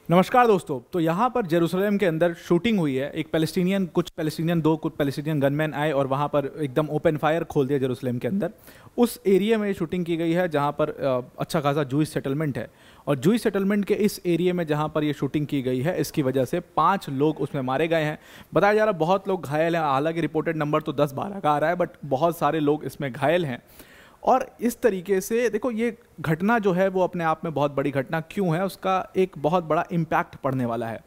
नमस्कार दोस्तों। तो यहाँ पर जेरूसलम के अंदर शूटिंग हुई है। कुछ पैलेस्टीनियन गनमैन आए और वहाँ पर एकदम ओपन फायर खोल दिया जेरूसलम के अंदर। उस एरिया में शूटिंग की गई है जहाँ पर अच्छा खासा जूइश सेटलमेंट है। और जूइश सेटलमेंट के इस एरिया में जहाँ पर ये शूटिंग की गई है, इसकी वजह से 5 लोग उसमें मारे गए हैं। बताया जा रहा है बहुत लोग घायल हैं। हालांकि रिपोर्टेड नंबर तो 10-12 का आ रहा है, बट बहुत सारे लोग इसमें घायल हैं। और इस तरीके से देखो, ये घटना जो है वो अपने आप में बहुत बड़ी घटना क्यों है, उसका एक बहुत बड़ा इम्पैक्ट पड़ने वाला है।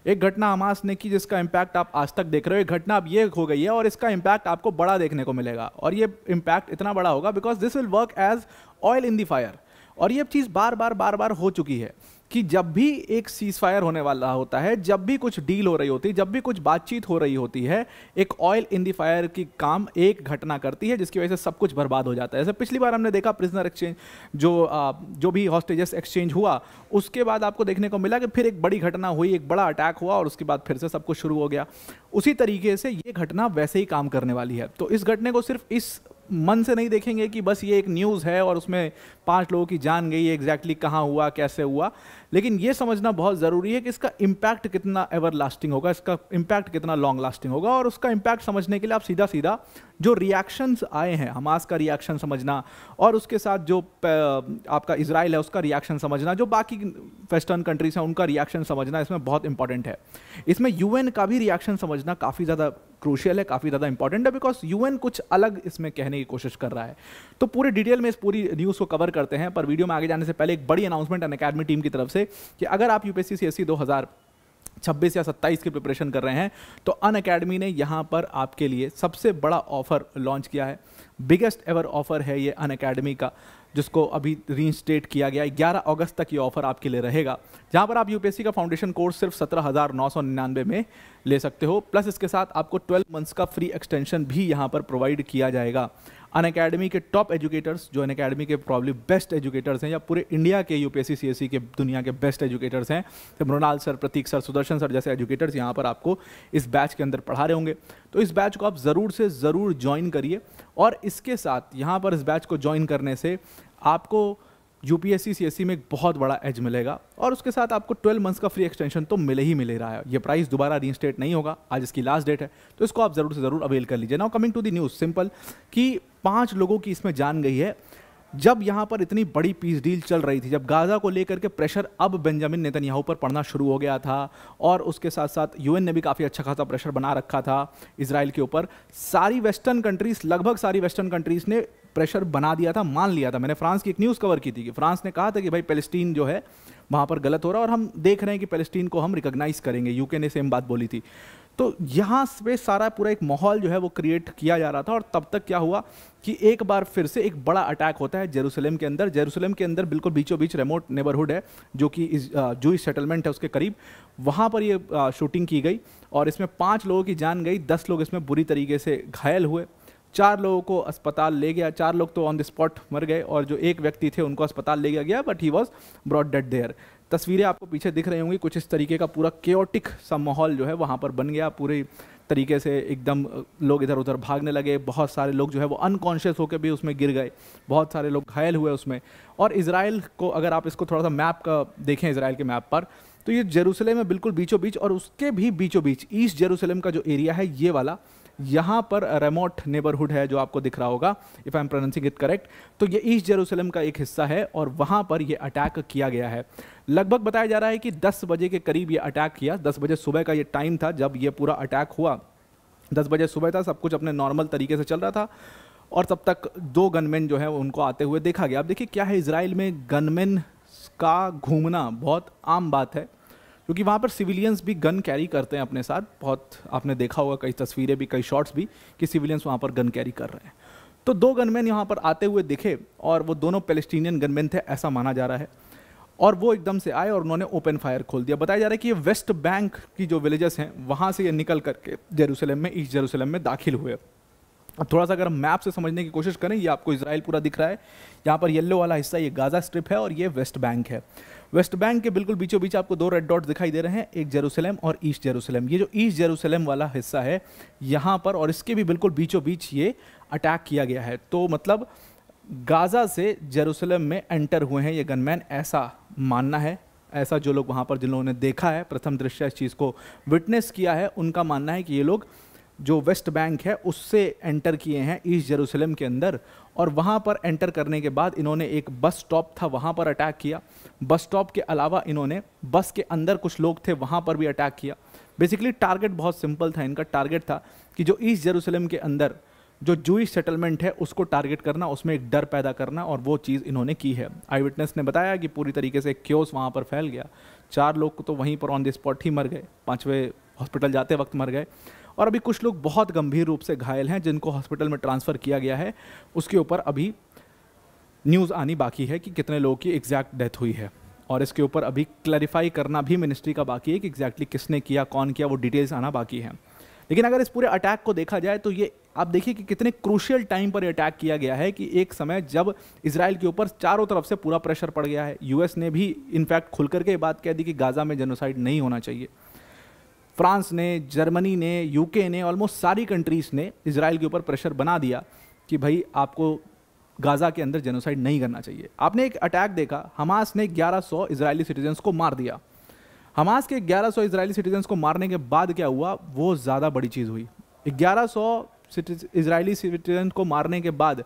एक घटना हमास ने की जिसका इम्पैक्ट आप आज तक देख रहे हो, एक घटना अब ये हो गई है और इसका इम्पैक्ट आपको बड़ा देखने को मिलेगा। और ये इम्पैक्ट इतना बड़ा होगा because this will work as oil in the fire. और ये चीज़ बार बार हो चुकी है कि जब भी एक सीज फायर होने वाला होता है, जब भी कुछ डील हो रही होती है, जब भी कुछ बातचीत हो रही होती है, एक ऑयल इन द फायर की काम एक घटना करती है जिसकी वजह से सब कुछ बर्बाद हो जाता है। जैसे पिछली बार हमने देखा प्रिजनर एक्सचेंज, जो भी हॉस्टेजेस एक्सचेंज हुआ, उसके बाद आपको देखने को मिला कि फिर एक बड़ी घटना हुई, एक बड़ा अटैक हुआ और उसके बाद फिर से सब कुछ शुरू हो गया। उसी तरीके से ये घटना वैसे ही काम करने वाली है। तो इस घटने को सिर्फ इस मन से नहीं देखेंगे कि बस ये एक न्यूज़ है और उसमें 5 लोगों की जान गई, एग्जैक्टली कहाँ हुआ, कैसे हुआ। लेकिन ये समझना बहुत ज़रूरी है कि इसका इम्पैक्ट कितना एवर लास्टिंग होगा, इसका इम्पैक्ट कितना लॉन्ग लास्टिंग होगा। और उसका इम्पैक्ट समझने के लिए आप सीधा सीधा जो रिएक्शंस आए हैं, हमास का रिएक्शन समझना और उसके साथ जो आपका इजराइल है उसका रिएक्शन समझना, जो बाकी वेस्टर्न कंट्रीज हैं उनका रिएक्शन समझना इसमें बहुत इंपॉर्टेंट है। इसमें यूएन का भी रिएक्शन समझना काफ़ी ज़्यादा क्रूशियल है, काफ़ी ज़्यादा इंपॉर्टेंट है, बिकॉज यूएन कुछ अलग इसमें कहने की कोशिश कर रहा है। तो पूरे डिटेल में इस पूरी न्यूज़ को कवर करते हैं, पर वीडियो में आगे जाने से पहले एक बड़ी अनाउंसमेंट अनअकैडमी टीम की तरफ से कि अगर आप यूपीएससी सीएससी 2026 या 27 की प्रिपरेशन कर रहे हैं तो अनअकैडमी ने यहाँ पर आपके लिए सबसे बड़ा ऑफर लॉन्च किया है। बिगेस्ट एवर ऑफर है ये अनअकैडमी का, जिसको अभी रीइंस्टेट किया गया। 11 अगस्त तक ये ऑफर आपके लिए रहेगा, जहाँ पर आप यूपीएससी का फाउंडेशन कोर्स सिर्फ 17,999 में ले सकते हो। प्लस इसके साथ आपको 12 मंथ्स का फ्री एक्सटेंशन भी यहाँ पर प्रोवाइड किया जाएगा। अनअकैडमी के टॉप एजुकेटर्स, जो अनअकैडमी के प्रॉब्ली बेस्ट एजुकेटर्स हैं या पूरे इंडिया के यूपीएससी सीएससी के दुनिया के बेस्ट एजुकेटर्स हैं, तो मृणाल सर, प्रतीक सर, सुदर्शन सर जैसे एजुकेटर्स यहाँ पर आपको इस बैच के अंदर पढ़ा रहे होंगे। तो इस बैच को आप ज़रूर से ज़रूर ज्वाइन करिए। और इसके साथ यहाँ पर इस बैच को ज्वाइन करने से आपको यूपीएससी सीएससी में एक बहुत बड़ा एज मिलेगा और उसके साथ आपको 12 मंथ्स का फ्री एक्सटेंशन तो मिल ही मिल रहा है। ये प्राइस दोबारा रीइंस्टेट नहीं होगा, आज इसकी लास्ट डेट है, तो इसको आप ज़रूर से ज़रूर अवेल कर लीजिए। Now coming to the news, simple कि 5 लोगों की इसमें जान गई है। जब यहाँ पर इतनी बड़ी पीस डील चल रही थी, जब गाज़ा को लेकर के प्रेशर अब बेंजामिन नेतन्याहू पर पड़ना शुरू हो गया था और उसके साथ साथ यूएन ने भी काफ़ी अच्छा खासा प्रेशर बना रखा था इजराइल के ऊपर, सारी वेस्टर्न कंट्रीज़, लगभग सारी वेस्टर्न कंट्रीज़ ने प्रेशर बना दिया था, मान लिया था। मैंने फ्रांस की एक न्यूज़ कवर की थी कि फ्रांस ने कहा था कि भाई पैलेस्टीन जो है वहाँ पर गलत हो रहा है और हम देख रहे हैं कि पैलेस्टीन को हम रिकॉग्नाइज करेंगे। यूके ने सेम बात बोली थी। तो यहाँ पे सारा पूरा एक माहौल जो है वो क्रिएट किया जा रहा था। और तब तक क्या हुआ कि एक बार फिर से एक बड़ा अटैक होता है जेरूसलम के अंदर। जेरूसलम के अंदर बिल्कुल बीचों बीच रिमोट नेबरहुड है जो कि जूइश सेटलमेंट है, उसके करीब वहाँ पर ये शूटिंग की गई और इसमें 5 लोगों की जान गई, 10 लोग इसमें बुरी तरीके से घायल हुए। 4 लोगों को अस्पताल ले गया, 4 लोग तो ऑन द स्पॉट मर गए और जो एक व्यक्ति थे उनको अस्पताल ले गया, but he was brought dead there. तस्वीरें आपको पीछे दिख रही होंगी, कुछ इस तरीके का पूरा केओटिक सा माहौल जो है वहाँ पर बन गया। पूरे तरीके से एकदम लोग इधर उधर भागने लगे, बहुत सारे लोग जो है वो अनकॉन्शियस होकर भी उसमें गिर गए, बहुत सारे लोग घायल हुए उसमें। और इजराइल को अगर आप इसको थोड़ा सा मैप का देखें, इजराइल के मैप पर, तो ये जेरूसलम है बिल्कुल बीचों बीच और उसके भी बीचों बीच ईस्ट जेरूसलम का जो एरिया है ये वाला, यहाँ पर रिमोट नेबरहुड है जो आपको दिख रहा होगा, if I am pronouncing it correct. तो ये ईस्ट जेरूसलम का एक हिस्सा है और वहाँ पर ये अटैक किया गया है। लगभग बताया जा रहा है कि 10 बजे के करीब ये अटैक किया। 10 बजे सुबह का ये टाइम था जब ये पूरा अटैक हुआ। 10 बजे सुबह था, सब कुछ अपने नॉर्मल तरीके से चल रहा था और तब तक 2 गनमैन जो है उनको आते हुए देखा गया। अब देखिए क्या है, इजराइल में गनमैन का घूमना बहुत आम बात है क्योंकि वहाँ पर सिविलियंस भी गन कैरी करते हैं अपने साथ। बहुत आपने देखा होगा, कई तस्वीरें भी, कई शॉट्स भी कि सिविलियंस वहाँ पर गन कैरी कर रहे हैं। तो 2 गनमैन यहाँ पर आते हुए दिखे और वो दोनों पैलेस्टीनियन गनमैन थे ऐसा माना जा रहा है। और वो एकदम से आए और उन्होंने ओपन फायर खोल दिया। बताया जा रहा है कि ये वेस्ट बैंक की जो विलेजेस हैं वहाँ से ये निकल करके जेरूसलम में, ईस्ट जेरूसलम में दाखिल हुए। अब थोड़ा सा अगर हम मैप से समझने की कोशिश करें, ये आपको इजराइल पूरा दिख रहा है, यहाँ पर येलो वाला हिस्सा ये गाज़ा स्ट्रिप है और ये वेस्ट बैंक है। वेस्ट बैंक के बिल्कुल बीचों बीच आपको 2 रेड डॉट्स दिखाई दे रहे हैं, एक जेरूसलम और ईस्ट जेरूसलम। ये जो ईस्ट जेरूसलम वाला हिस्सा है यहाँ पर और इसके भी बिल्कुल बीचों बीच ये अटैक किया गया है। तो मतलब गाज़ा से जेरूसलम में एंटर हुए हैं ये गनमैन, ऐसा मानना है ऐसा जो लोग वहाँ पर जिन लोगों ने देखा है, प्रथम दृष्टया इस चीज़ को विटनेस किया है, उनका मानना है कि ये लोग जो वेस्ट बैंक है उससे एंटर किए हैं ईस्ट जेरूसलम के अंदर, और वहाँ पर एंटर करने के बाद इन्होंने एक बस स्टॉप था वहाँ पर अटैक किया। बस स्टॉप के अलावा इन्होंने बस के अंदर कुछ लोग थे वहाँ पर भी अटैक किया। बेसिकली टारगेट बहुत सिंपल था, इनका टारगेट था कि जो ईस्ट जेरूसलम के अंदर जो जूइश सेटलमेंट है उसको टारगेट करना, उसमें एक डर पैदा करना, और वो चीज़ इन्होंने की है। आई विटनेस ने बताया कि पूरी तरीके से क्योस वहाँ पर फैल गया, 4 लोग तो वहीं पर ऑन द स्पॉट ही मर गए, 5वें हॉस्पिटल जाते वक्त मर गए, और अभी कुछ लोग बहुत गंभीर रूप से घायल हैं जिनको हॉस्पिटल में ट्रांसफ़र किया गया है। उसके ऊपर अभी न्यूज़ आनी बाकी है कि कितने लोगों की एग्जैक्ट डेथ हुई है, और इसके ऊपर अभी क्लैरिफाई करना भी मिनिस्ट्री का बाकी है कि एग्जैक्टली किसने किया, कौन किया, वो डिटेल्स आना बाकी है। लेकिन अगर इस पूरे अटैक को देखा जाए तो ये आप देखिए कि कितने क्रूशियल टाइम पर अटैक किया गया है, कि एक समय जब इजराइल के ऊपर चारों तरफ से पूरा प्रेशर पड़ गया है। यूएस ने भी इनफैक्ट खुलकर के ये बात कह दी कि गाज़ा में जेनोसाइड नहीं होना चाहिए। फ्रांस ने, जर्मनी ने, यूके ने, ऑलमोस्ट सारी कंट्रीज़ ने इजराइल के ऊपर प्रेशर बना दिया कि भाई आपको गाज़ा के अंदर जेनोसाइड नहीं करना चाहिए। आपने एक अटैक देखा, हमास ने 1100 इजरायली सिटीजन्स को मार दिया। हमास के 1100 इजरायली सिटीजन्स को मारने के बाद क्या हुआ, वो ज़्यादा बड़ी चीज़ हुई। 1100 इजरायली सिटीजन को मारने के बाद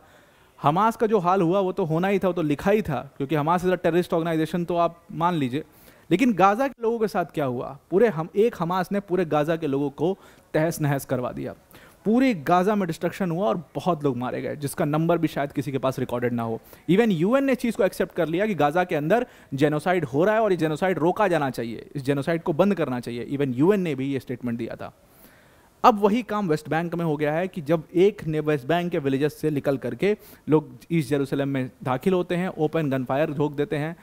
हमास का जो हाल हुआ वो तो होना ही था, वो तो लिखा ही था, क्योंकि Hamas is a terrorist organization, तो आप मान लीजिए। लेकिन गाज़ा के लोगों के साथ क्या हुआ, एक हमास ने पूरे गाज़ा के लोगों को तहस नहस करवा दिया। पूरे गाज़ा में डिस्ट्रक्शन हुआ और बहुत लोग मारे गए, जिसका नंबर भी शायद किसी के पास रिकॉर्डेड ना हो। इवन यूएन ने चीज़ को एक्सेप्ट कर लिया कि गाज़ा के अंदर जेनोसाइड हो रहा है और ये जेनोसाइड रोका जाना चाहिए, इस जेनोसाइड को बंद करना चाहिए। इवन यूएन ने भी ये स्टेटमेंट दिया था। अब वही काम वेस्ट बैंक में हो गया है कि जब एक ने वेस्ट बैंक के विलेजेस से निकल करके लोग ईस्ट जेरूसलम में दाखिल होते हैं, ओपन गन फायर झोंक देते हैं,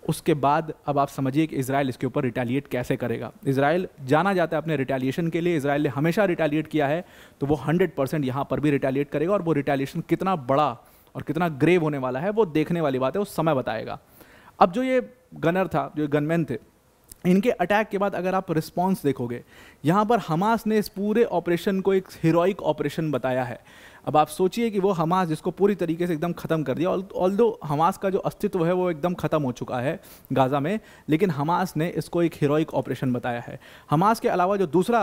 उसके बाद अब आप समझिए कि इजराइल इसके ऊपर रिटेलिएट कैसे करेगा। इजराइल जाना जाता है अपने रिटेलिएशन के लिए, इजराइल ने हमेशा रिटेलिएट किया है, तो वो 100% यहाँ पर भी रिटेलिएट करेगा, और वो रिटेलिएशन कितना बड़ा और कितना ग्रेव होने वाला है वो देखने वाली बात है, वो समय बताएगा। अब जो ये गनर था, जो गनमैन थे, इनके अटैक के बाद अगर आप रिस्पॉन्स देखोगे, यहाँ पर हमास ने इस पूरे ऑपरेशन को एक हीरोइक ऑपरेशन बताया है। अब आप सोचिए कि वो हमास जिसको पूरी तरीके से एकदम ख़त्म कर दिया, ऑल्दो हमास का जो अस्तित्व है वो एकदम ख़त्म हो चुका है गाज़ा में, लेकिन हमास ने इसको एक हीरोइक ऑपरेशन बताया है। हमास के अलावा जो दूसरा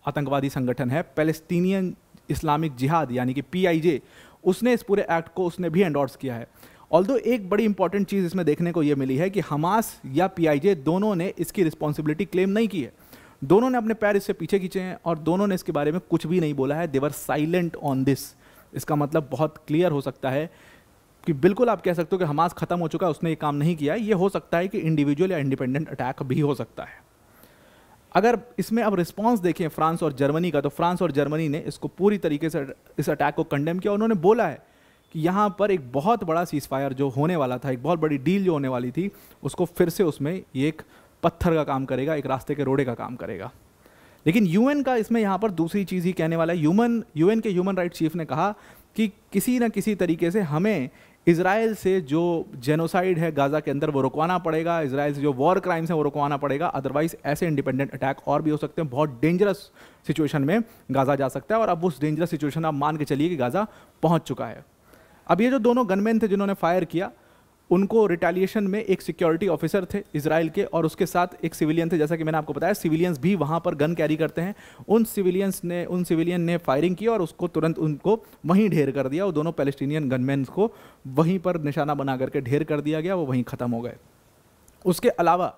आतंकवादी संगठन है पैलेस्टीनियन इस्लामिक जिहाद यानी कि PIJ, उसने इस पूरे एक्ट को उसने भी एंडोर्स किया है। ऑल्दो एक बड़ी इंपॉर्टेंट चीज़ इसमें देखने को ये मिली है कि हमास या PIJ दोनों ने इसकी रिस्पॉन्सिबिलिटी क्लेम नहीं की है, दोनों ने अपने पैर इससे पीछे खींचे हैं और दोनों ने इसके बारे में कुछ भी नहीं बोला है। दे वर साइलेंट ऑन दिस। इसका मतलब बहुत क्लियर हो सकता है कि बिल्कुल आप कह सकते हो कि हमास खत्म हो चुका है, उसने ये काम नहीं किया है। ये हो सकता है कि इंडिविजुअल या इंडिपेंडेंट अटैक भी हो सकता है। अगर इसमें अब रिस्पांस देखें फ्रांस और जर्मनी का, तो फ्रांस और जर्मनी ने इसको पूरी तरीके से इस अटैक को कंडेम किया। उन्होंने बोला है कि यहाँ पर एक बहुत बड़ा सीज़फायर जो होने वाला था, एक बहुत बड़ी डील जो होने वाली थी, उसको फिर से उसमें ये एक पत्थर का काम करेगा, एक रास्ते के रोड़े का काम करेगा। लेकिन यूएन का इसमें यहाँ पर दूसरी चीज़ ही कहने वाला है। यूएन के ह्यूमन राइट्स चीफ ने कहा कि किसी न किसी तरीके से हमें इजराइल से जो जेनोसाइड है गाज़ा के अंदर वो रुकवाना पड़ेगा, इजराइल से जो वॉर क्राइम्स हैं वो रुकवाना पड़ेगा, अदरवाइज ऐसे इंडिपेंडेंट अटैक और भी हो सकते हैं। बहुत डेंजरस सिचुएशन में गाज़ा जा सकता है और अब उस डेंजरस सिचुएशन आप मान के चलिए कि गाज़ा पहुँच चुका है। अब ये जो दोनों गनमैन थे जिन्होंने फायर किया, उनको रिटेलिएशन में एक सिक्योरिटी ऑफिसर थे इजराइल के और उसके साथ एक सिविलियन थे। जैसा कि मैंने आपको बताया सिविलियंस भी वहाँ पर गन कैरी करते हैं। उन सिविलियन ने फायरिंग की और उसको तुरंत उनको वहीं ढेर कर दिया। वो दोनों पैलेस्टीनियन गनमैन को वहीं पर निशाना बना करके ढेर कर दिया गया, वो वहीं ख़त्म हो गए। उसके अलावा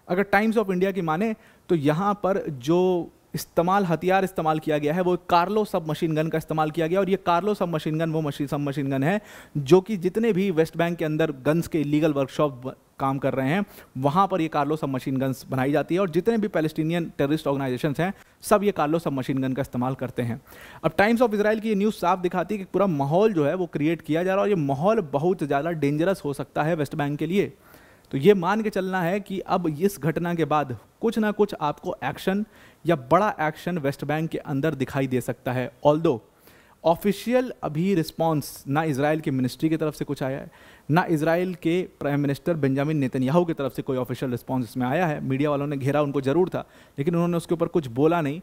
अगर टाइम्स ऑफ इंडिया की माने तो यहाँ पर जो हथियार इस्तेमाल किया गया है वो कार्लो सब मशीन गन का इस्तेमाल किया गया। और ये कार्लो सब मशीन गन वो सब मशीन गन है जो कि जितने भी वेस्ट बैंक के अंदर गन्स के इलीगल वर्कशॉप काम कर रहे हैं वहाँ पर ये कार्लो सब मशीन गन्स बनाई जाती है। और जितने भी पैलेस्टीनियन टेररिस्ट ऑर्गेनाइजेशंस हैं सब ये कार्लो सब मशीन गन का इस्तेमाल करते हैं। अब टाइम्स ऑफ इजराइल की ये न्यूज़ साफ दिखाती है कि पूरा माहौल जो है वो क्रिएट किया जा रहा है और ये माहौल बहुत ज़्यादा डेंजरस हो सकता है वेस्ट बैंक के लिए। तो ये मान के चलना है कि अब इस घटना के बाद कुछ ना कुछ आपको एक्शन या बड़ा एक्शन वेस्ट बैंक के अंदर दिखाई दे सकता है। ऑल्दो ऑफिशियल अभी रिस्पांस ना इजराइल की मिनिस्ट्री की तरफ से कुछ आया है, ना इजराइल के प्राइम मिनिस्टर बेंजामिन नेतन्याहू की तरफ से कोई ऑफिशियल रिस्पांस इसमें आया है। मीडिया वालों ने घेरा उनको ज़रूर था लेकिन उन्होंने उसके ऊपर कुछ बोला नहीं।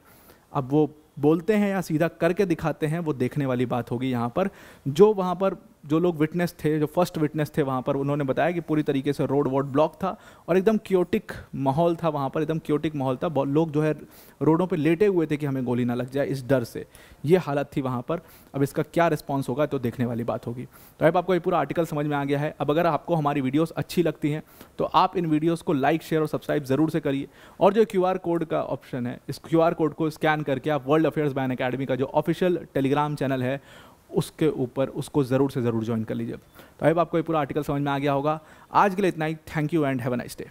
अब वो बोलते हैं या सीधा करके दिखाते हैं, वो देखने वाली बात होगी यहाँ पर। जो वहाँ पर जो लोग विटनेस थे, जो फर्स्ट विटनेस थे वहाँ पर, उन्होंने बताया कि पूरी तरीके से रोड वोड ब्लॉक था और एकदम क्योटिक माहौल था वहाँ पर, एकदम क्योटिक माहौल था। लोग जो है रोडों पे लेटे हुए थे कि हमें गोली ना लग जाए इस डर से, ये हालत थी वहाँ पर। अब इसका क्या रिस्पॉन्स होगा तो देखने वाली बात होगी। तो अब आपको ये पूरा आर्टिकल समझ में आ गया है। अब अगर आपको हमारी वीडियोस अच्छी लगती हैं तो आप इन वीडियोस को लाइक, शेयर और सब्सक्राइब ज़रूर से करिए। और जो QR कोड का ऑप्शन है, इस QR कोड को स्कैन करके आप वर्ल्ड अफेयर्स बाय अकेडमी का जो ऑफिशियल टेलीग्राम चैनल है उसके ऊपर उसको ज़रूर से ज़रूर ज्वाइन कर लीजिए। तो अब आपको ये पूरा आर्टिकल समझ में आ गया होगा। आज के लिए इतना ही। Thank you and have a nice day.